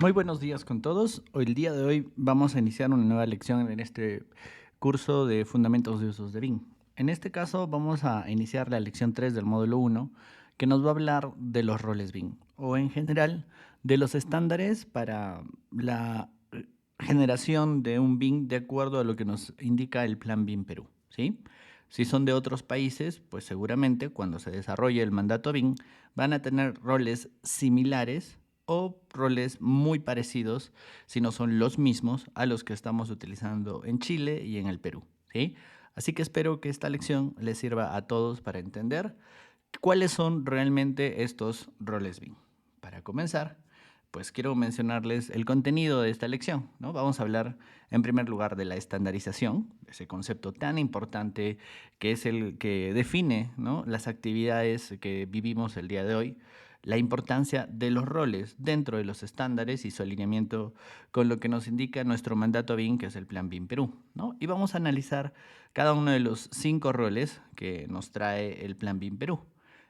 Muy buenos días con todos. Hoy, el día de hoy vamos a iniciar una nueva lección en este curso de Fundamentos de Usos de BIM. En este caso vamos a iniciar la lección 3 del módulo 1, que nos va a hablar de los roles BIM o en general de los estándares para la generación de un BIM de acuerdo a lo que nos indica el Plan BIM Perú, ¿sí? Si son de otros países, pues seguramente cuando se desarrolle el mandato BIM van a tener roles similares o roles muy parecidos, si no son los mismos, a los que estamos utilizando en Chile y en el Perú, ¿sí? Así que espero que esta lección les sirva a todos para entender cuáles son realmente estos roles BIM. Para comenzar, pues quiero mencionarles el contenido de esta lección, ¿no? Vamos a hablar en primer lugar de la estandarización, ese concepto tan importante que es el que define, ¿no?, las actividades que vivimos el día de hoy, la importancia de los roles dentro de los estándares y su alineamiento con lo que nos indica nuestro mandato BIM, que es el Plan BIM Perú, ¿no? Y vamos a analizar cada uno de los 5 roles que nos trae el Plan BIM Perú.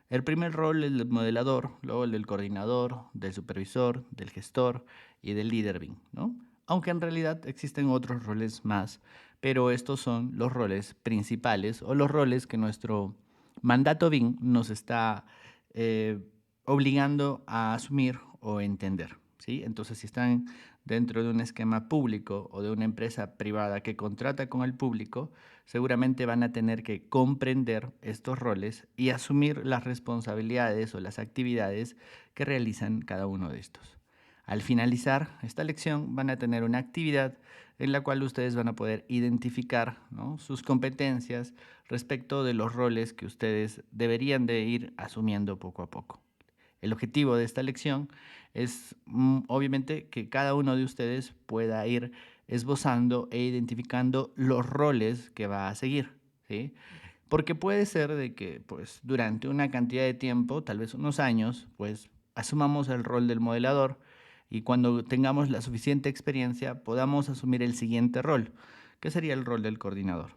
El primer rol es el del modelador, luego el del coordinador, del supervisor, del gestor y del líder BIM, ¿no? Aunque en realidad existen otros roles más, pero estos son los roles principales o los roles que nuestro mandato BIM nos está eh, obligando a asumir o entender, ¿sí? Entonces, si están dentro de un esquema público o de una empresa privada que contrata con el público, seguramente van a tener que comprender estos roles y asumir las responsabilidades o las actividades que realizan cada uno de estos. Al finalizar esta lección van a tener una actividad en la cual ustedes van a poder identificar, ¿no?, sus competencias respecto de los roles que ustedes deberían de ir asumiendo poco a poco. El objetivo de esta lección es, obviamente, que cada uno de ustedes pueda ir esbozando e identificando los roles que va a seguir, ¿sí? Porque puede ser de que, pues, durante una cantidad de tiempo, tal vez unos años, pues, asumamos el rol del modelador y cuando tengamos la suficiente experiencia podamos asumir el siguiente rol, que sería el rol del coordinador.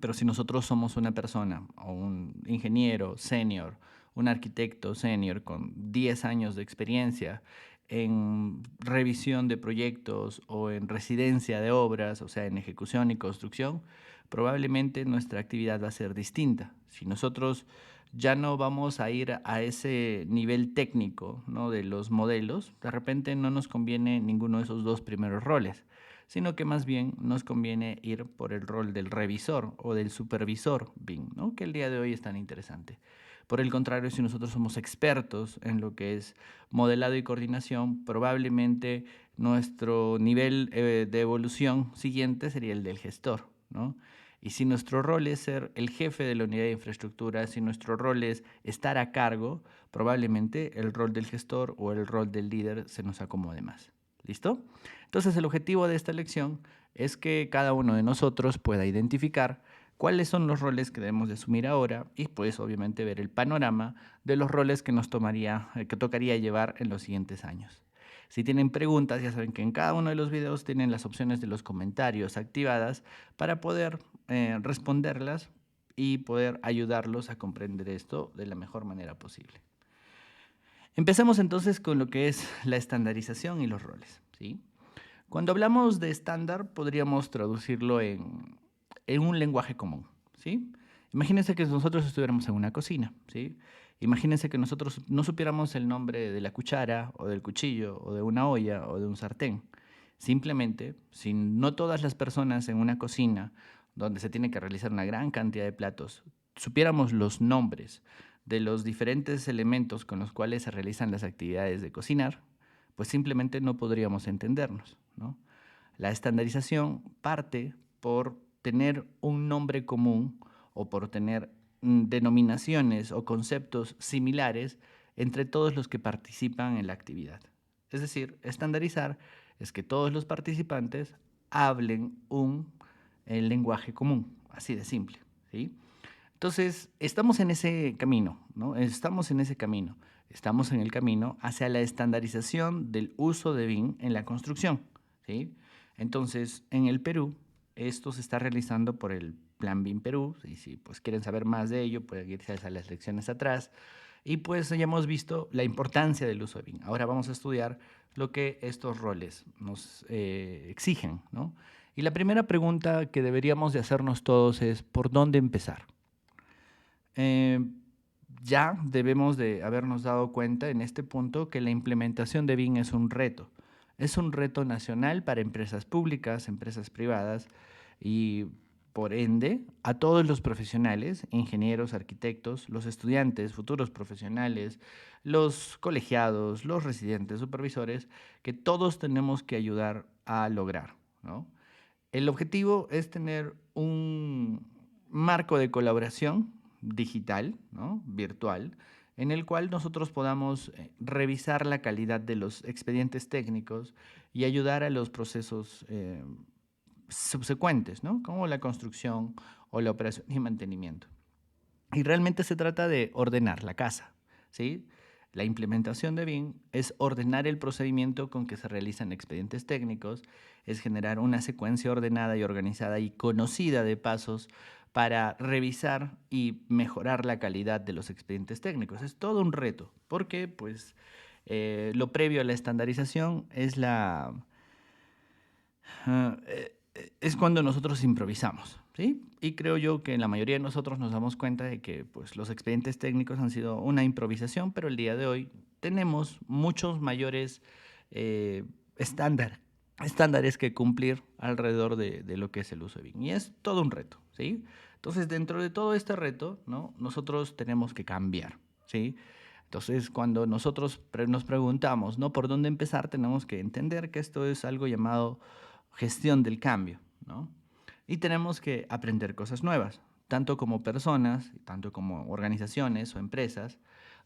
Pero si nosotros somos una persona o un ingeniero senior, un arquitecto senior con 10 años de experiencia en revisión de proyectos o en residencia de obras, o sea, en ejecución y construcción, probablemente nuestra actividad va a ser distinta. Si nosotros ya no vamos a ir a ese nivel técnico, ¿no?, de los modelos, de repente no nos conviene ninguno de esos dos primeros roles, sino que más bien nos conviene ir por el rol del revisor o del supervisor BIM, ¿no?, que el día de hoy es tan interesante. Por el contrario, si nosotros somos expertos en lo que es modelado y coordinación, probablemente nuestro nivel de evolución siguiente sería el del gestor, ¿no? Y si nuestro rol es ser el jefe de la unidad de infraestructura, si nuestro rol es estar a cargo, probablemente el rol del gestor o el rol del líder se nos acomode más. ¿Listo? Entonces, el objetivo de esta lección es que cada uno de nosotros pueda identificar cuáles son los roles que debemos de asumir ahora y pues obviamente ver el panorama de los roles que nos que tocaría llevar en los siguientes años. Si tienen preguntas, ya saben que en cada uno de los videos tienen las opciones de los comentarios activadas para poder responderlas y poder ayudarlos a comprender esto de la mejor manera posible. Empecemos entonces con lo que es la estandarización y los roles, ¿sí? Cuando hablamos de estándar, podríamos traducirlo en un lenguaje común, ¿sí? Imagínense que nosotros estuviéramos en una cocina, ¿sí? Imagínense que nosotros no supiéramos el nombre de la cuchara o del cuchillo o de una olla o de un sartén. Simplemente, si no todas las personas en una cocina donde se tiene que realizar una gran cantidad de platos supiéramos los nombres de los diferentes elementos con los cuales se realizan las actividades de cocinar, pues simplemente no podríamos entendernos, ¿no? La estandarización parte por tener un nombre común o por tener denominaciones o conceptos similares entre todos los que participan en la actividad. Es decir, estandarizar es que todos los participantes hablen un lenguaje común, así de simple, ¿sí? Entonces, estamos en ese camino, ¿no? Estamos en ese camino. Estamos en el camino hacia la estandarización del uso de BIM en la construcción, ¿sí? Entonces, en el Perú, esto se está realizando por el Plan BIM Perú, y si pues quieren saber más de ello, pueden irse a las lecciones atrás. Y pues ya hemos visto la importancia del uso de BIM. Ahora vamos a estudiar lo que estos roles nos exigen, ¿no? Y la primera pregunta que deberíamos de hacernos todos es, ¿por dónde empezar? Eh, ya debemos de habernos dado cuenta en este punto que la implementación de BIM es un reto. Es un reto nacional para empresas públicas, empresas privadas y por ende a todos los profesionales, ingenieros, arquitectos, los estudiantes, futuros profesionales, los colegiados, los residentes, supervisores, que todos tenemos que ayudar a lograr, ¿no? El objetivo es tener un marco de colaboración digital, ¿no? Virtual, en el cual nosotros podamos revisar la calidad de los expedientes técnicos y ayudar a los procesos subsecuentes, ¿no? Como la construcción o la operación y mantenimiento. Y realmente se trata de ordenar la casa, ¿sí? La implementación de BIM es ordenar el procedimiento con que se realizan expedientes técnicos, es generar una secuencia ordenada y organizada y conocida de pasos para revisar y mejorar la calidad de los expedientes técnicos. Es todo un reto, porque pues, lo previo a la estandarización es es cuando nosotros improvisamos, ¿sí? Y creo yo que la mayoría de nosotros nos damos cuenta de que pues, los expedientes técnicos han sido una improvisación, pero el día de hoy tenemos muchos mayores eh, estándar, estándares que cumplir alrededor de lo que es el uso de BIM. Y es todo un reto, ¿sí? Entonces, dentro de todo este reto, ¿no? Nosotros tenemos que cambiar, ¿sí? Entonces, cuando nosotros nos preguntamos, ¿no? ¿Por dónde empezar? Tenemos que entender que esto es algo llamado gestión del cambio, ¿no? Y tenemos que aprender cosas nuevas, tanto como personas, tanto como organizaciones o empresas,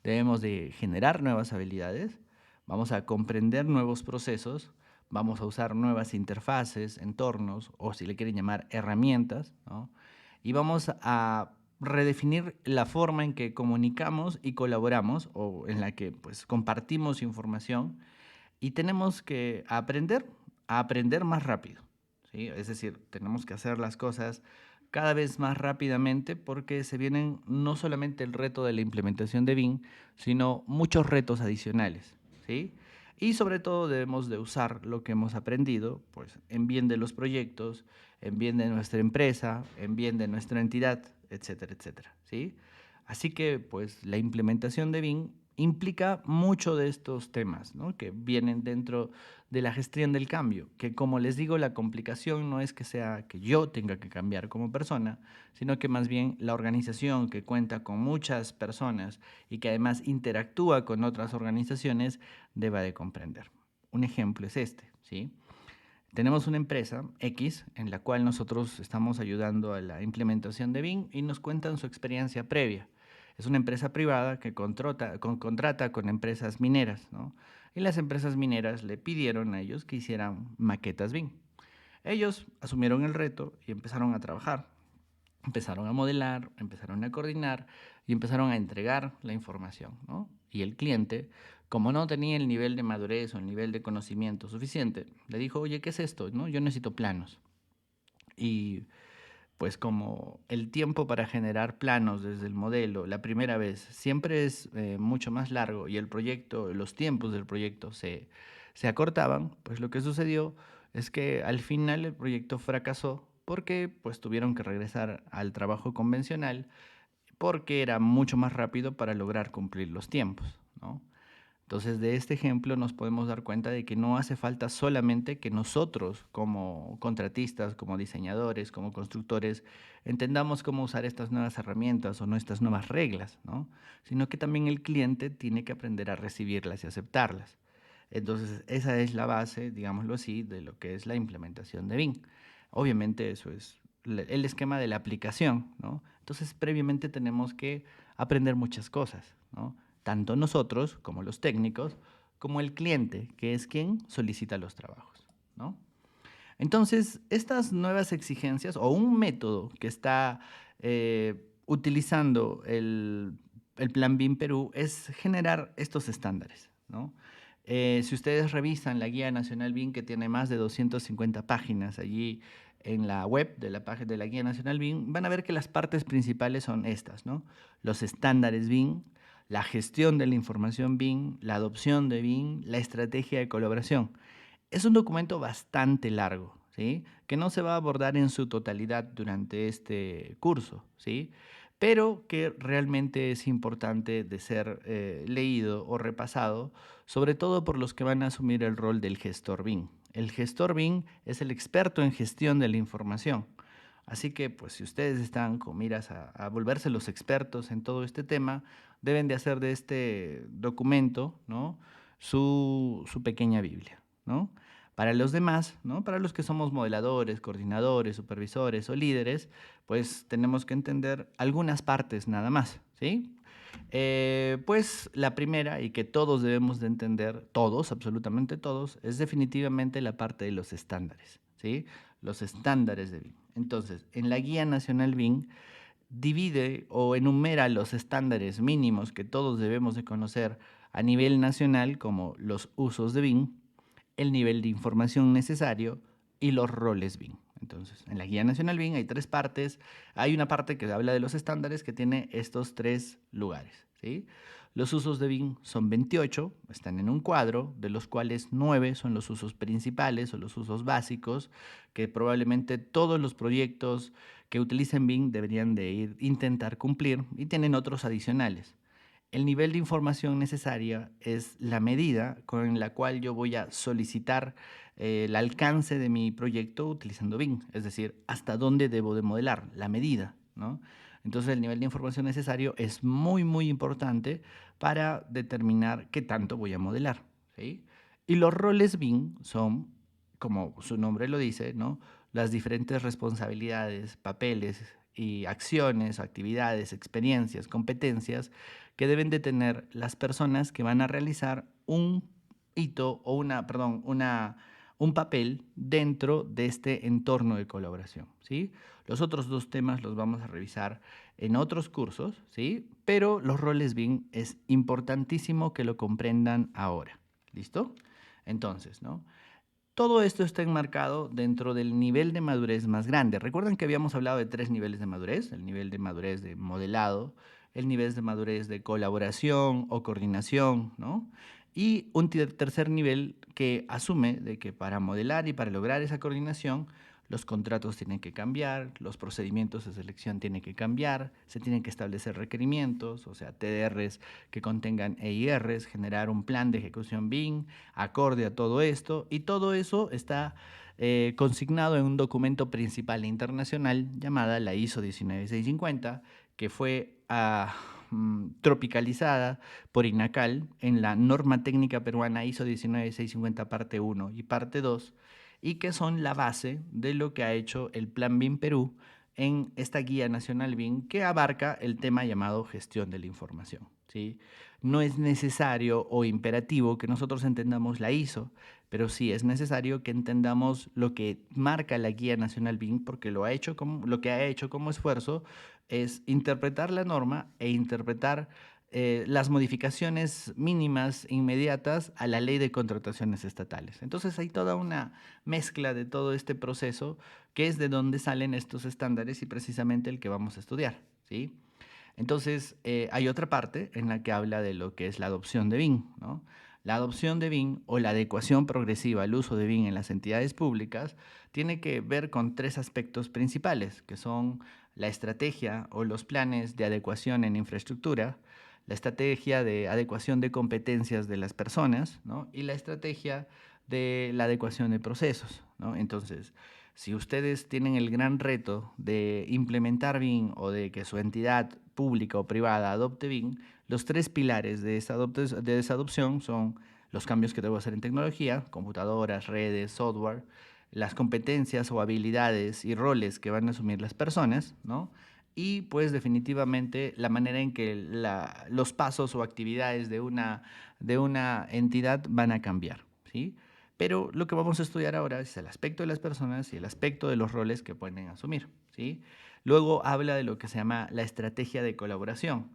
debemos de generar nuevas habilidades, vamos a comprender nuevos procesos, vamos a usar nuevas interfaces, entornos, o si le quieren llamar herramientas, ¿no? Y vamos a redefinir la forma en que comunicamos y colaboramos, o en la que pues, compartimos información, y tenemos que aprender a aprender más rápido, ¿sí? Es decir, tenemos que hacer las cosas cada vez más rápidamente porque se vienen no solamente el reto de la implementación de BIM, sino muchos retos adicionales, ¿sí? Y sobre todo debemos de usar lo que hemos aprendido, pues, en bien de los proyectos, en bien de nuestra empresa, en bien de nuestra entidad, etcétera, etcétera, ¿sí? Así que, pues, la implementación de BIM implica mucho de estos temas, ¿no? Que vienen dentro de la gestión del cambio, que como les digo, la complicación no es que sea que yo tenga que cambiar como persona, sino que más bien la organización que cuenta con muchas personas y que además interactúa con otras organizaciones deba de comprender. Un ejemplo es este, ¿sí? Tenemos una empresa X en la cual nosotros estamos ayudando a la implementación de BIM y nos cuentan su experiencia previa. Es una empresa privada que contrata con empresas mineras, ¿no? Y las empresas mineras le pidieron a ellos que hicieran maquetas BIM. Ellos asumieron el reto y empezaron a trabajar. Empezaron a modelar, empezaron a coordinar y empezaron a entregar la información, ¿no? Y el cliente, como no tenía el nivel de madurez o el nivel de conocimiento suficiente, le dijo, oye, ¿qué es esto? ¿No? Yo necesito planos. Y pues como el tiempo para generar planos desde el modelo la primera vez siempre es mucho más largo y el proyecto, los tiempos del proyecto se acortaban, pues lo que sucedió es que al final el proyecto fracasó porque pues tuvieron que regresar al trabajo convencional porque era mucho más rápido para lograr cumplir los tiempos, ¿no? Entonces, de este ejemplo nos podemos dar cuenta de que no hace falta solamente que nosotros, como contratistas, como diseñadores, como constructores, entendamos cómo usar estas nuevas herramientas o nuestras nuevas reglas, ¿no? Sino que también el cliente tiene que aprender a recibirlas y aceptarlas. Entonces, esa es la base, digámoslo así, de lo que es la implementación de BIM. Obviamente, eso es el esquema de la aplicación, ¿no? Entonces, previamente tenemos que aprender muchas cosas, ¿no? Tanto nosotros, como los técnicos, como el cliente, que es quien solicita los trabajos, ¿no? Entonces, estas nuevas exigencias o un método que está utilizando el Plan BIM Perú es generar estos estándares, ¿no? Si ustedes revisan la Guía Nacional BIM, que tiene más de 250 páginas allí en la web de la página de la Guía Nacional BIM, van a ver que las partes principales son estas, ¿no? Los estándares BIM, la gestión de la información BIM, la adopción de BIM, la estrategia de colaboración. Es un documento bastante largo, ¿sí? Que no se va a abordar en su totalidad durante este curso, ¿sí? Pero que realmente es importante de ser leído o repasado, sobre todo por los que van a asumir el rol del gestor BIM. El gestor BIM es el experto en gestión de la información. Así que, pues, si ustedes están con miras a volverse los expertos en todo este tema, deben de hacer de este documento, ¿no? Su pequeña Biblia, ¿no? Para los demás, ¿no? Para los que somos modeladores, coordinadores, supervisores o líderes, pues tenemos que entender algunas partes nada más, ¿sí? Pues la primera, y que todos debemos de entender, todos, absolutamente todos, es definitivamente la parte de los estándares, ¿sí? Los estándares de BIM. Entonces, en la Guía Nacional BIM divide o enumera los estándares mínimos que todos debemos de conocer a nivel nacional, como los usos de BIM, el nivel de información necesario y los roles BIM. Entonces, en la Guía Nacional BIM hay 3 partes. Hay una parte que habla de los estándares que tiene estos 3 lugares, ¿sí? Los usos de BIM son 28, están en un cuadro, de los cuales 9 son los usos principales o los usos básicos, que probablemente todos los proyectos que utilicen BIM deberían de intentar cumplir, y tienen otros adicionales. El nivel de información necesaria es la medida con la cual yo voy a solicitar el alcance de mi proyecto utilizando BIM, es decir, hasta dónde debo de modelar, la medida, ¿no? Entonces el nivel de información necesario es muy, muy importante para determinar qué tanto voy a modelar, ¿sí? Y los roles BIM son, como su nombre lo dice, ¿no? Las diferentes responsabilidades, papeles y acciones, actividades, experiencias, competencias que deben de tener las personas que van a realizar un hito o un papel dentro de este entorno de colaboración, ¿sí? Los otros 2 temas los vamos a revisar en otros cursos, ¿sí? Pero los roles BIM es importantísimo que lo comprendan ahora, ¿listo? Entonces, ¿no? Todo esto está enmarcado dentro del nivel de madurez más grande. Recuerden que habíamos hablado de 3 niveles de madurez: el nivel de madurez de modelado, el nivel de madurez de colaboración o coordinación, ¿no? Y un tercer nivel que asume de que para modelar y para lograr esa coordinación, los contratos tienen que cambiar, los procedimientos de selección tienen que cambiar, se tienen que establecer requerimientos, o sea, TDRs que contengan EIRs, generar un plan de ejecución BIM acorde a todo esto, y todo eso está consignado en un documento principal internacional llamada la ISO 19650, que fue tropicalizada por INACAL en la norma técnica peruana ISO 19650 parte 1 y parte 2, y que son la base de lo que ha hecho el Plan BIM Perú en esta guía nacional BIM, que abarca el tema llamado gestión de la información, ¿sí? No es necesario o imperativo que nosotros entendamos la ISO, pero sí es necesario que entendamos lo que marca la guía nacional BIM, porque lo que ha hecho como esfuerzo es interpretar la norma e interpretar las modificaciones mínimas inmediatas a la ley de contrataciones estatales. Entonces hay toda una mezcla de todo este proceso, que es de donde salen estos estándares y precisamente el que vamos a estudiar, ¿sí? Entonces, hay otra parte en la que habla de lo que es la adopción de BIM, ¿no? La adopción de BIM o la adecuación progresiva al uso de BIM en las entidades públicas tiene que ver con 3 aspectos principales, que son la estrategia o los planes de adecuación en infraestructura, la estrategia de adecuación de competencias de las personas, ¿no? Y la estrategia de la adecuación de procesos, ¿no? Entonces, si ustedes tienen el gran reto de implementar BIM o de que su entidad pública o privada adopte BIM, los 3 pilares de esa adopción son los cambios que debo hacer en tecnología, computadoras, redes, software, las competencias o habilidades y roles que van a asumir las personas, ¿no? Y pues definitivamente la manera en que los pasos o actividades de una entidad van a cambiar, ¿sí? Pero lo que vamos a estudiar ahora es el aspecto de las personas y el aspecto de los roles que pueden asumir, ¿sí? Luego habla de lo que se llama la estrategia de colaboración,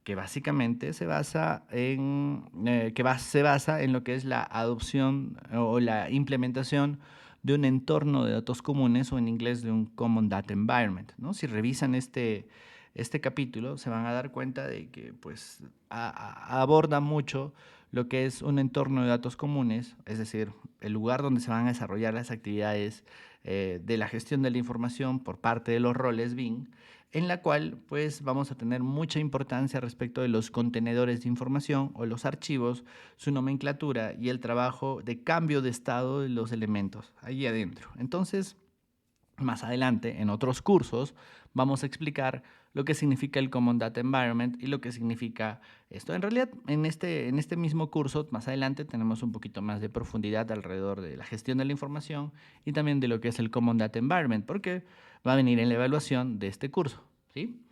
que básicamente se basa en lo que es la adopción o la implementación de un entorno de datos comunes, o en inglés de un Common Data Environment, ¿no? Si revisan este capítulo, se van a dar cuenta de que pues aborda mucho lo que es un entorno de datos comunes, es decir, el lugar donde se van a desarrollar las actividades de la gestión de la información por parte de los roles BIM, en la cual pues vamos a tener mucha importancia respecto de los contenedores de información o los archivos, su nomenclatura y el trabajo de cambio de estado de los elementos ahí adentro. Entonces, más adelante, en otros cursos, vamos a explicar lo que significa el Common Data Environment y lo que significa esto. En realidad, en este mismo curso, más adelante, tenemos un poquito más de profundidad alrededor de la gestión de la información y también de lo que es el Common Data Environment, porque va a venir en la evaluación de este curso, ¿sí?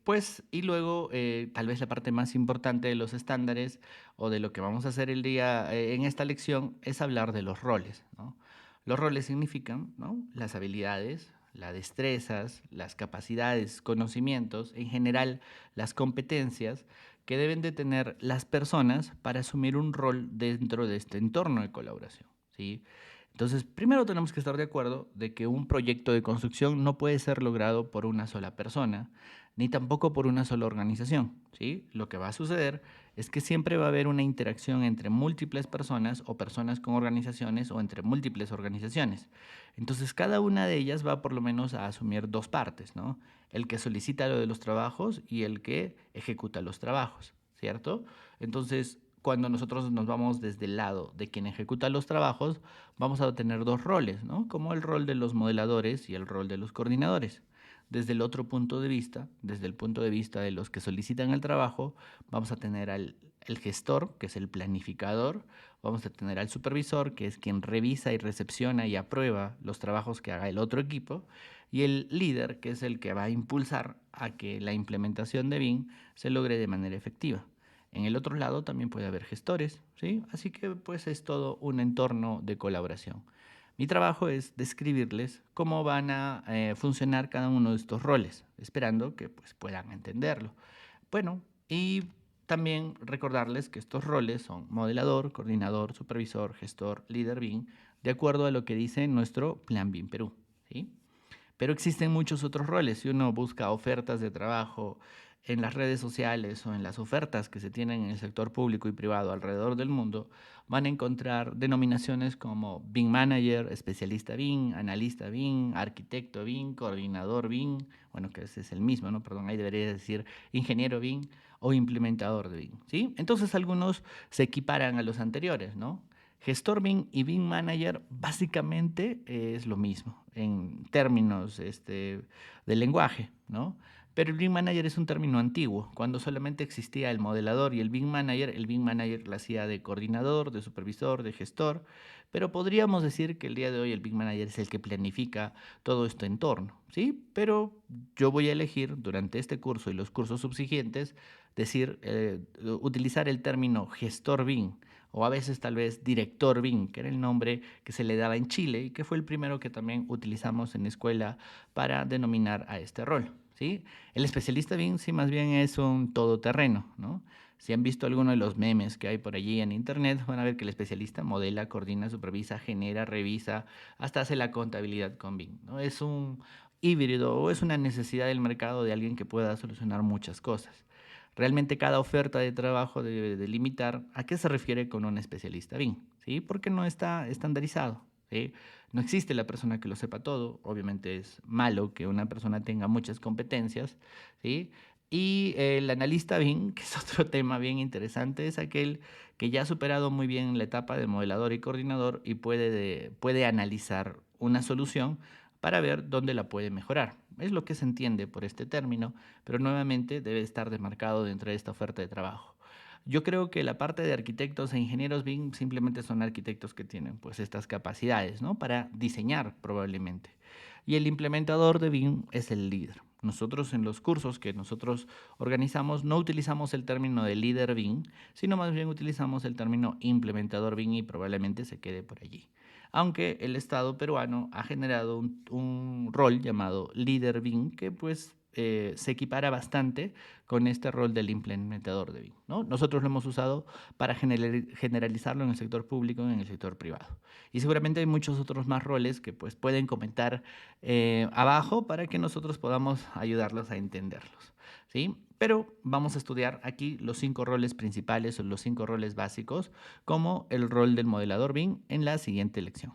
Pues, y luego, tal vez la parte más importante de los estándares o de lo que vamos a hacer el día en esta lección es hablar de los roles, ¿no? Los roles significan, ¿no?, las habilidades, las destrezas, las capacidades, conocimientos, en general las competencias que deben de tener las personas para asumir un rol dentro de este entorno de colaboración, ¿sí? Entonces, primero tenemos que estar de acuerdo de que un proyecto de construcción no puede ser logrado por una sola persona, ni tampoco por una sola organización, ¿sí? Lo que va a suceder es que siempre va a haber una interacción entre múltiples personas o personas con organizaciones o entre múltiples organizaciones. Entonces, cada una de ellas va por lo menos a asumir dos partes, ¿no? El que solicita lo de los trabajos y el que ejecuta los trabajos, ¿cierto? Entonces, cuando nosotros nos vamos desde el lado de quien ejecuta los trabajos, vamos a tener dos roles, ¿no? Como el rol de los modeladores y el rol de los coordinadores. Desde el otro punto de vista, desde el punto de vista de los que solicitan el trabajo, vamos a tener al el gestor, que es el planificador, vamos a tener al supervisor, que es quien revisa y recepciona y aprueba los trabajos que haga el otro equipo, y el líder, que es el que va a impulsar a que la implementación de BIM se logre de manera efectiva. En el otro lado también puede haber gestores, ¿sí? Así que pues es todo un entorno de colaboración. Mi trabajo es describirles cómo van a funcionar cada uno de estos roles, esperando que pues, puedan entenderlo. Bueno, y también recordarles que estos roles son modelador, coordinador, supervisor, gestor, líder BIM, de acuerdo a lo que dice nuestro Plan BIM Perú, ¿sí? Pero existen muchos otros roles. Si uno busca ofertas de trabajo en las redes sociales o en las ofertas que se tienen en el sector público y privado alrededor del mundo, van a encontrar denominaciones como BIM Manager, especialista BIM, analista BIM, arquitecto BIM, coordinador BIM, bueno, que ese es el mismo, ¿no? Perdón, ahí debería decir ingeniero BIM o implementador de BIM, ¿sí? Entonces algunos se equiparan a los anteriores, ¿no? Gestor BIM y BIM Manager básicamente es lo mismo en términos de lenguaje, ¿no? Pero el BIM Manager es un término antiguo. Cuando solamente existía el modelador y el BIM Manager la hacía de coordinador, de supervisor, de gestor, pero podríamos decir que el día de hoy el BIM Manager es el que planifica todo este entorno, ¿sí? Pero yo voy a elegir durante este curso y los cursos subsiguientes utilizar el término gestor BIM o a veces tal vez director BIM, que era el nombre que se le daba en Chile y que fue el primero que también utilizamos en la escuela para denominar a este rol, ¿sí? El especialista BIM sí más bien es un todoterreno, ¿no? Si han visto alguno de los memes que hay por allí en internet, van a ver que el especialista modela, coordina, supervisa, genera, revisa, hasta hace la contabilidad con BIM, ¿no? Es un híbrido o es una necesidad del mercado de alguien que pueda solucionar muchas cosas. Realmente cada oferta de trabajo debe delimitar a qué se refiere con un especialista BIM, ¿sí? Porque no está estandarizado, ¿sí? No existe la persona que lo sepa todo, obviamente es malo que una persona tenga muchas competencias, ¿sí? Y el analista BIM, que es otro tema bien interesante, es aquel que ya ha superado muy bien la etapa de modelador y coordinador y puede analizar una solución para ver dónde la puede mejorar. Es lo que se entiende por este término, pero nuevamente debe estar demarcado dentro de esta oferta de trabajo. Yo creo que la parte de arquitectos e ingenieros BIM simplemente son arquitectos que tienen pues estas capacidades, ¿no? Para diseñar probablemente. Y el implementador de BIM es el líder. Nosotros en los cursos que nosotros organizamos no utilizamos el término de líder BIM, sino más bien utilizamos el término implementador BIM y probablemente se quede por allí. Aunque el Estado peruano ha generado un rol llamado líder BIM que pues se equipara bastante con este rol del implementador de BIM, ¿no? Nosotros lo hemos usado para generalizarlo en el sector público y en el sector privado. Y seguramente hay muchos otros más roles que pues, pueden comentar abajo para que nosotros podamos ayudarlos a entenderlos, ¿sí? Pero vamos a estudiar aquí los 5 roles principales o los 5 roles básicos, como el rol del modelador BIM en la siguiente lección.